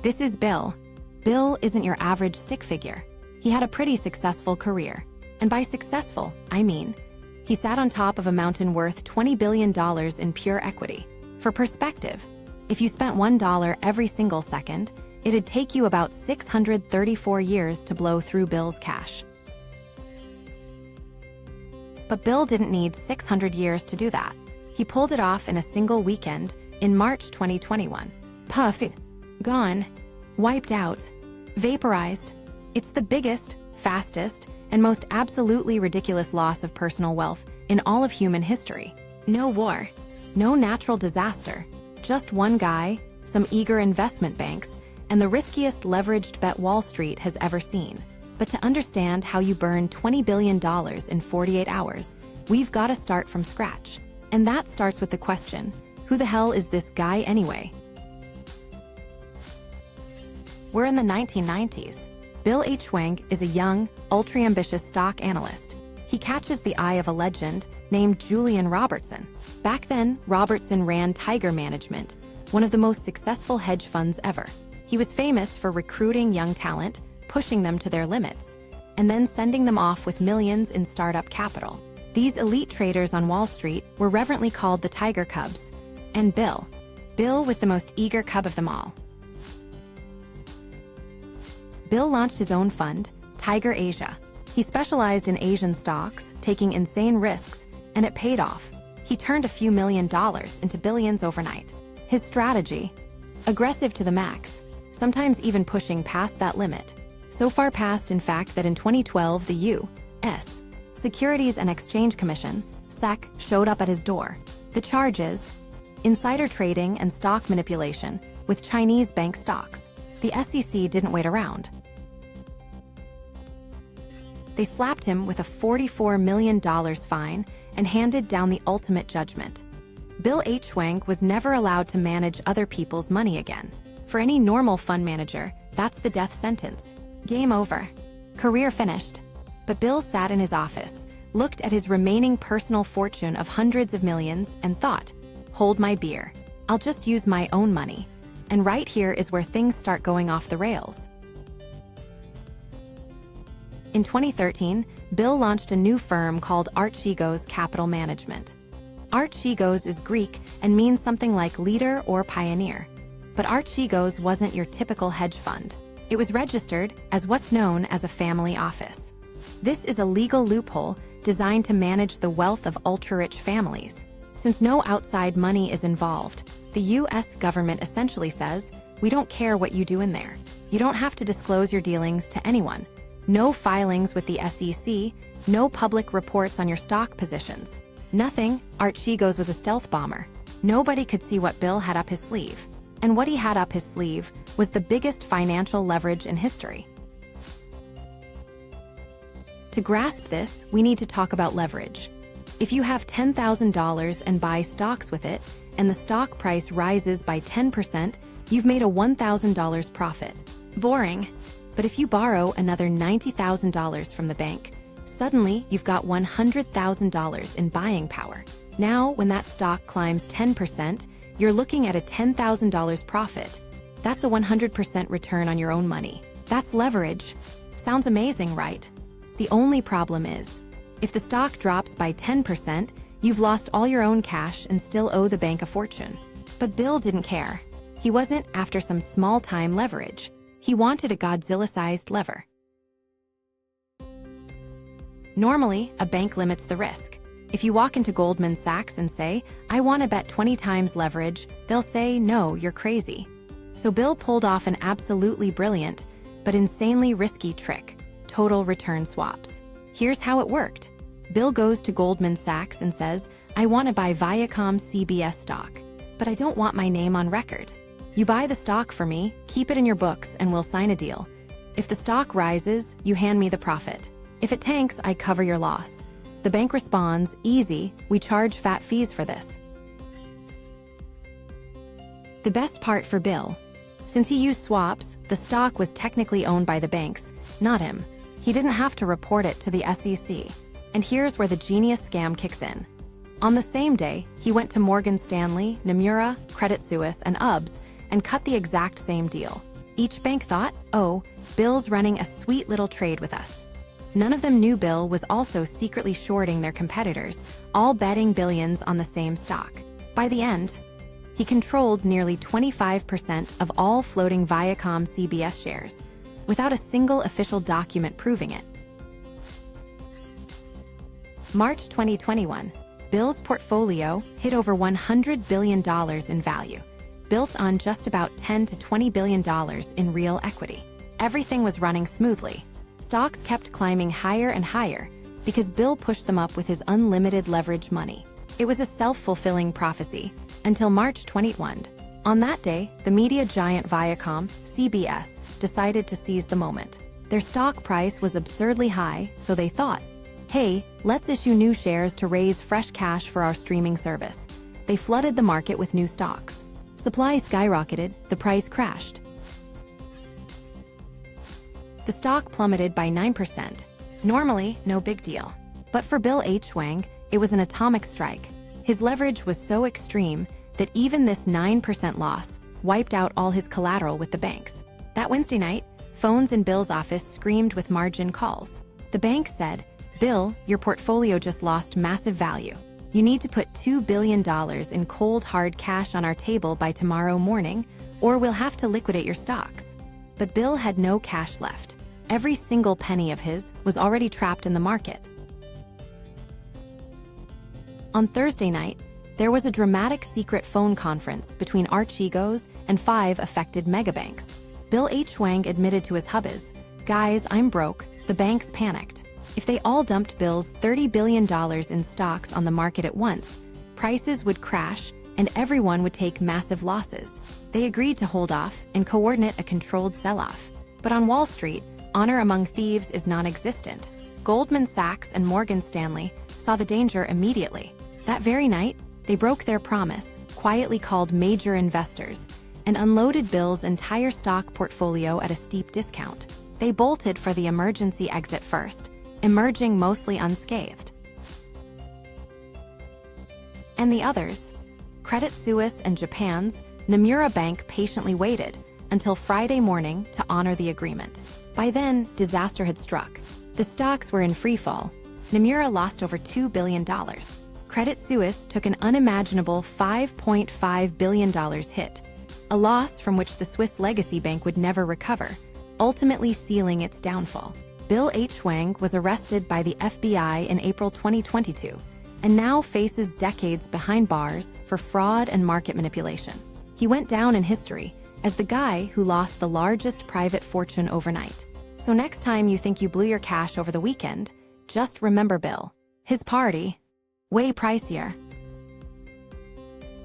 This is Bill. Bill isn't your average stick figure. He had a pretty successful career. And by successful, I mean, he sat on top of a mountain worth $20 billion in pure equity. For perspective, if you spent $1 every single second, it'd take you about 634 years to blow through Bill's cash. But Bill didn't need 600 years to do that. He pulled it off in a single weekend in March 2021. Puff, gone, wiped out, vaporized. It's the biggest, fastest, and most absolutely ridiculous loss of personal wealth in all of human history. No war, no natural disaster, just one guy, some eager investment banks, and the riskiest leveraged bet Wall Street has ever seen. But to understand how you burn $20 billion in 48 hours, we've got to start from scratch. And that starts with the question, who the hell is this guy anyway? We're in the 1990s. Bill H. Hwang is a young, ultra-ambitious stock analyst. He catches the eye of a legend named Julian Robertson. Back then, Robertson ran Tiger Management, one of the most successful hedge funds ever. He was famous for recruiting young talent, pushing them to their limits, and then sending them off with millions in startup capital. These elite traders on Wall Street were reverently called the Tiger Cubs. And Bill was the most eager cub of them all. Bill launched his own fund, Tiger Asia. He specialized in Asian stocks, taking insane risks, and it paid off. He turned a few $1 million into billions overnight. His strategy? Aggressive to the max, sometimes even pushing past that limit. So far past, in fact, that in 2012, the U.S. Securities and Exchange Commission, SEC, showed up at his door. The charges? Insider trading and stock manipulation with Chinese bank stocks. The SEC didn't wait around. They slapped him with a $44 million fine and handed down the ultimate judgment. Bill H. Hwang was never allowed to manage other people's money again. For any normal fund manager, that's the death sentence. Game over. Career finished. But Bill sat in his office, looked at his remaining personal fortune of hundreds of millions, and thought, hold my beer. I'll just use my own money. And right here is where things start going off the rails. In 2013, Bill launched a new firm called Archegos Capital Management. Archegos is Greek and means something like leader or pioneer. But Archegos wasn't your typical hedge fund. It was registered as what's known as a family office. This is a legal loophole designed to manage the wealth of ultra-rich families. Since no outside money is involved, the U.S. government essentially says, we don't care what you do in there. You don't have to disclose your dealings to anyone. No filings with the SEC, no public reports on your stock positions. Nothing. Archegos was a stealth bomber. Nobody could see what Bill had up his sleeve. And what he had up his sleeve was the biggest financial leverage in history. To grasp this, we need to talk about leverage. If you have $10,000 and buy stocks with it, and the stock price rises by 10%, you've made a $1,000 profit. Boring. But if you borrow another $90,000 from the bank, suddenly you've got $100,000 in buying power. Now, when that stock climbs 10%, you're looking at a $10,000 profit. That's a 100% return on your own money. That's leverage. Sounds amazing, right? The only problem is, if the stock drops by 10%, you've lost all your own cash and still owe the bank a fortune. But Bill didn't care. He wasn't after some small-time leverage. He wanted a Godzilla-sized lever. Normally, a bank limits the risk. If you walk into Goldman Sachs and say, I want to bet 20 times leverage, they'll say, no, you're crazy. So Bill pulled off an absolutely brilliant, but insanely risky trick: total return swaps. Here's how it worked. Bill goes to Goldman Sachs and says, I want to buy Viacom CBS stock, but I don't want my name on record. You buy the stock for me, keep it in your books, and we'll sign a deal. If the stock rises, you hand me the profit. If it tanks, I cover your loss. The bank responds, easy, we charge fat fees for this. The best part for Bill, since he used swaps, the stock was technically owned by the banks, not him. He didn't have to report it to the SEC. And here's where the genius scam kicks in. On the same day, he went to Morgan Stanley, Nomura, Credit Suisse, and UBS and cut the exact same deal. Each bank thought, oh, Bill's running a sweet little trade with us. None of them knew Bill was also secretly shorting their competitors, all betting billions on the same stock. By the end, he controlled nearly 25% of all floating Viacom CBS shares, without a single official document proving it. March 2021, Bill's portfolio hit over $100 billion in value, built on just about $10 to $20 billion in real equity. Everything was running smoothly. Stocks kept climbing higher and higher because Bill pushed them up with his unlimited leverage money. It was a self-fulfilling prophecy until March 21. On that day, the media giant Viacom, CBS, decided to seize the moment. Their stock price was absurdly high, so they thought, hey, let's issue new shares to raise fresh cash for our streaming service. They flooded the market with new stocks. Supply skyrocketed, the price crashed. The stock plummeted by 9%. Normally, no big deal. But for Bill H. Hwang, it was an atomic strike. His leverage was so extreme that even this 9% loss wiped out all his collateral with the banks. That Wednesday night, phones in Bill's office screamed with margin calls. The bank said, Bill, your portfolio just lost massive value. You need to put $2 billion in cold hard cash on our table by tomorrow morning, or we'll have to liquidate your stocks. But Bill had no cash left. Every single penny of his was already trapped in the market. On Thursday night, there was a dramatic secret phone conference between Archegos and 5 affected megabanks. Bill H. Hwang admitted to his hubbas, guys, I'm broke. The banks panicked. If they all dumped Bill's $30 billion in stocks on the market at once, prices would crash and everyone would take massive losses. They agreed to hold off and coordinate a controlled sell-off. But on Wall Street, honor among thieves is non-existent. Goldman Sachs and Morgan Stanley saw the danger immediately. That very night, they broke their promise, quietly called major investors, and unloaded Bill's entire stock portfolio at a steep discount. They bolted for the emergency exit first, emerging mostly unscathed. And the others? Credit Suisse and Japan's Nomura Bank patiently waited until Friday morning to honor the agreement. By then, disaster had struck. The stocks were in freefall. Nomura lost over $2 billion. Credit Suisse took an unimaginable $5.5 billion hit, a loss from which the Swiss legacy bank would never recover, ultimately sealing its downfall. Bill H. Hwang was arrested by the FBI in April 2022 and now faces decades behind bars for fraud and market manipulation. He went down in history as the guy who lost the largest private fortune overnight. So next time you think you blew your cash over the weekend, just remember Bill. His party, way pricier.